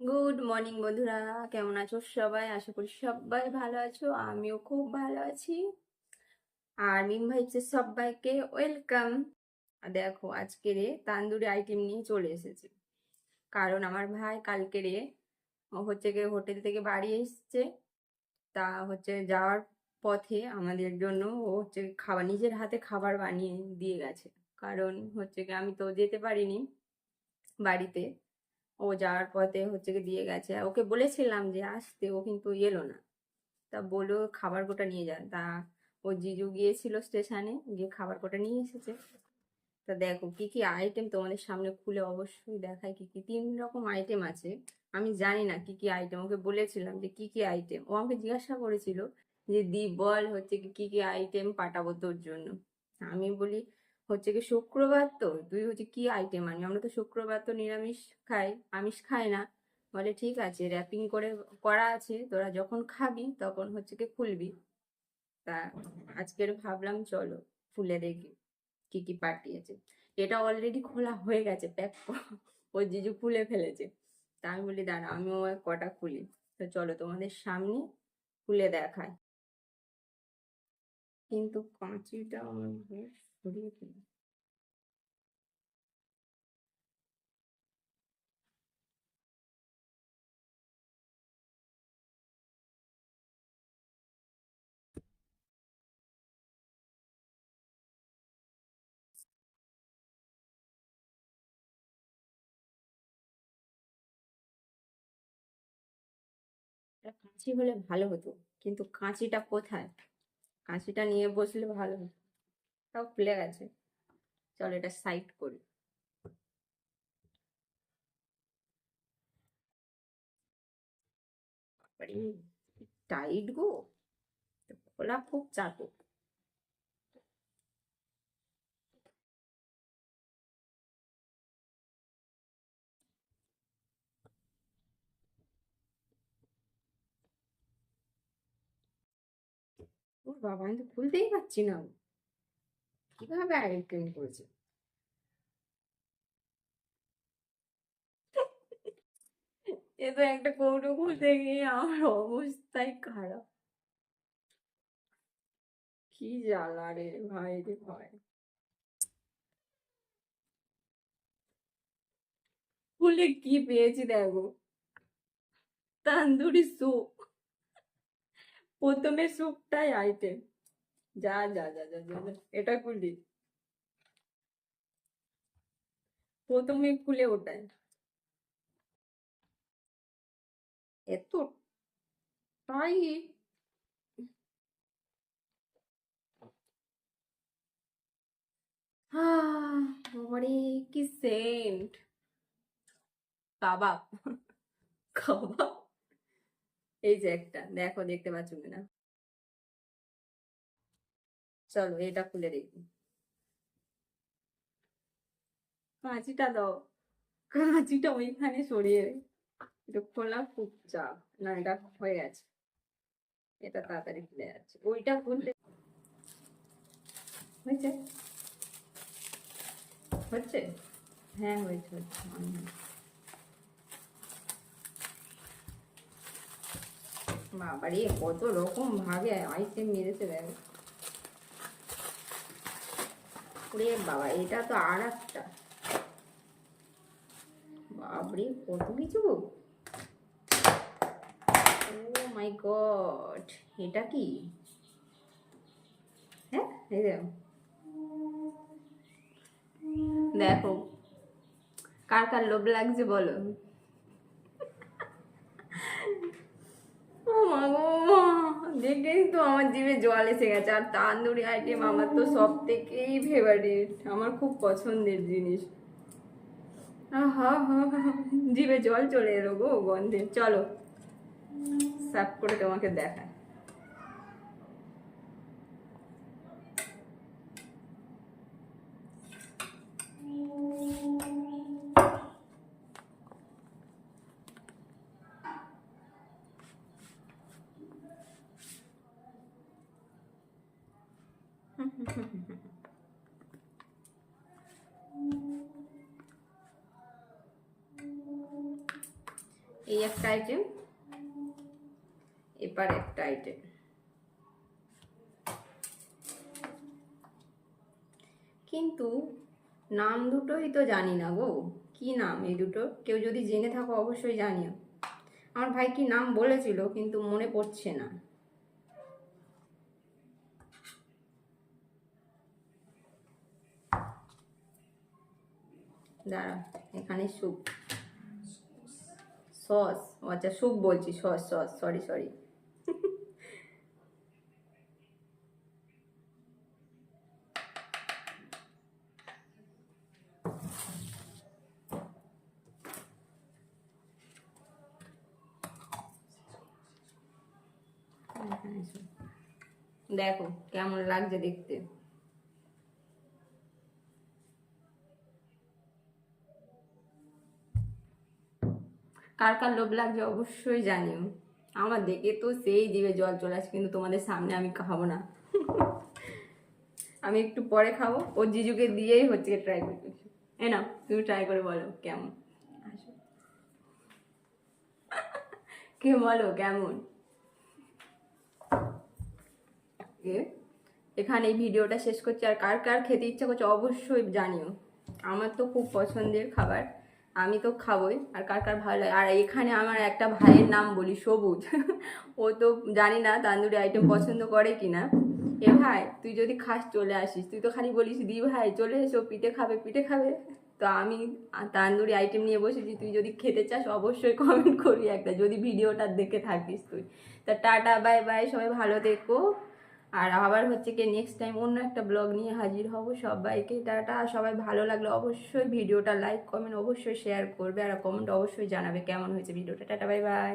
Good morning বন্ধুরা, কেমন আছো সবাই? আশা করি সবাই ভালো আছো, আমিও খুব ভালো আছি। আর মিম ভাইবসের সবাইকে ওয়েলকাম। আর দেখো আজকে রে তান্দুরি আইটেম নিয়ে চলে এসেছি, কারণ আমার ভাই কালকে রে হচ্ছে গিয়ে হোটেল থেকে বাড়ি এসছে। তা হচ্ছে যাওয়ার পথে আমাদের জন্য ও হচ্ছে খাবার নিজের হাতে খাবার বানিয়ে দিয়ে গেছে। কারণ হচ্ছে কি আমি তো যেতে পারিনি বাড়িতে, ও যাওয়ার পথে হচ্ছে কি দিয়ে গেছে। ওকে বলেছিলাম যে আসতে, ও কিন্তু এলো না। তা বললো খাবার কোটা নিয়ে যান। তা ও জিজু গিয়েছিল স্টেশনে, গিয়ে খাবার কোটা নিয়ে এসেছে। তা দেখো কি কি আইটেম তোমাদের সামনে খুলে অবশ্যই দেখায়। কি কি 3 রকম আইটেম আছে। আমি জানি না কি কি আইটেম, ওকে বলেছিলাম যে কি কি আইটেম। ও আমাকে জিজ্ঞাসা করেছিল যে দি বল হচ্ছে কি কি কি আইটেম পাঠাবো তোর জন্য। আমি বলি হচ্ছে কি শুক্রবার তো, তুই হচ্ছে কি আইটেম আনবি, আমরা তো শুক্রবার তো নিরামিষ খাই, আমিষ খাই না। বলে ঠিক আছে, র্যাপিং করে করা আছে, তোরা যখন খাবি তখন হচ্ছে কি খুলবি। তা আজকের ভাবলাম চলো খুলে দেখি কি কি পাঠিয়েছে। এটা অলরেডি খোলা হয়ে গেছে, প্যাক ও জিজু খুলে ফেলেছে। তা আমি বলি দাঁড়া আমিও কটা খুলি। তো চলো তোমাদের সামনে খুলে দেখায়। কিন্তু কাঁচিটা আমার বেশ সরিয়ে ফেলি। এটা কাঁচি হলে ভালো হতো, কিন্তু কাঁচিটা কোথায়? কাঁচিটা নিয়ে বসলে ভালো হতো। তাও খুলে গেছে, চলো এটা সাইড করি। টাইট গো, খোলা খুব চাপে। ওর বাবা, আমি তো খুলতেই পারছি না। কিভাবে আইটেম করেছে! এ তো একটা কৌটো খুলতে গিয়ে আমার অবস্থাই খারাপ। কি জ্বালা রে ভাই রে ভাই! খুলে কি পেয়েছি দেখো, তান্দুরি স্যুপ। প্রথমে স্যুপটাই আইটেম। যা যা যা যা যা যা। এটা খুলি, প্রথমে খুলে ওটাই এত টাইট। বাবারে, কি সেন্ট! কাবাব, কাবাব। এই যে একটা দেখো, দেখতে পাচ্ছ কিনা। চলো এটা খুলে দেখি। কাঁচিটা দাও, কাঁচিটা ওইখানে সরিয়ে রে। এটা খোলা খুব চাপ। না, এটা হয়ে গেছে, এটা তাড়াতাড়ি খুলে যাচ্ছে। ওইটা খুললে হয়েছে, হচ্ছে। হ্যাঁ হয়েছে হচ্ছে, বাবারে কত রকম ভাবে আইটেম মেরেছে দেখো। ওরে বাবা, এটা তো আর একটা, বাবরে কত কিছু! ও মাই গড, এটা কি? হ্যাঁ, এই দেখো, দেখো কার কার লোভ লাগছে বলো। ও মা গো, দেখেই তো আমার জিভে জল এসে গেছে। আর তান্দুরি আইটেম আমার তো সব থেকেই ফেভারিট, আমার খুব পছন্দের জিনিস। আহা হা হা, জিভে জল চলে এলো গো গন্ধে। চলো সার্ভ করে তোমাকে দেখায়। এই একটা আইটেম, এবার একটা আইটেম। কিন্তু নাম দুটোই তো জানি না গো, কি নাম এই দুটো? কেউ যদি জেনে থাকো অবশ্যই জানিও। আমার ভাই কি নাম বলেছিল কিন্তু মনে পড়ছে না। দাঁড়া, এখানে স্যুপ সস, আচ্ছা স্যুপ বলছি, সস সস, সরি সরি। দেখো কেমন লাগছে দেখতে। কার কার লোভ লাগছে অবশ্যই জানিও। আমার দেখে তো সেই জিভে জল চলে আসে, কিন্তু তোমাদের সামনে আমি খাবো না। আমি একটু পরে খাবো, ওর জিজুকে দিয়েই হচ্ছে ট্রাই করতে। এ না, তুমি ট্রাই করে বলো কেমন। কে বলো কেমন। এখানে এই ভিডিওটা শেষ করছি। আর কার কার খেতে ইচ্ছা করছে অবশ্যই জানিও। আমার তো খুব পছন্দের খাবার, আমি তো খাবোই। আর কার কার ভালো লাগে। আর এখানে আমার একটা ভাইয়ের নাম বলি, সবুজ। ও তো জানি না তান্দুরি আইটেম পছন্দ করে কিনা। এ ভাই তুই যদি খাস চলে আসিস, তুই তো খালি বলিস দি ভাই চলে এসো পিঠে খাবে পিঠে খাবে। তো আমি তান্দুরি আইটেম নিয়ে বসেছি, তুই যদি খেতে চাস অবশ্যই কমেন্ট করবি একটা, যদি ভিডিওটা দেখে থাকিস তুই। তা টাটা বাই বাই, সবাই ভালো থেকো। আর আবার হচ্ছে কি নেক্সট টাইম অন্য একটা ব্লগ নিয়ে হাজির হব। সবাইকে টাটা। সবাই ভালো লাগলে অবশ্যই ভিডিওটা লাইক কমেন্ট অবশ্যই শেয়ার করবে, আর কমেন্ট অবশ্যই জানাবে কেমন হয়েছে ভিডিওটা। Tata bye bye.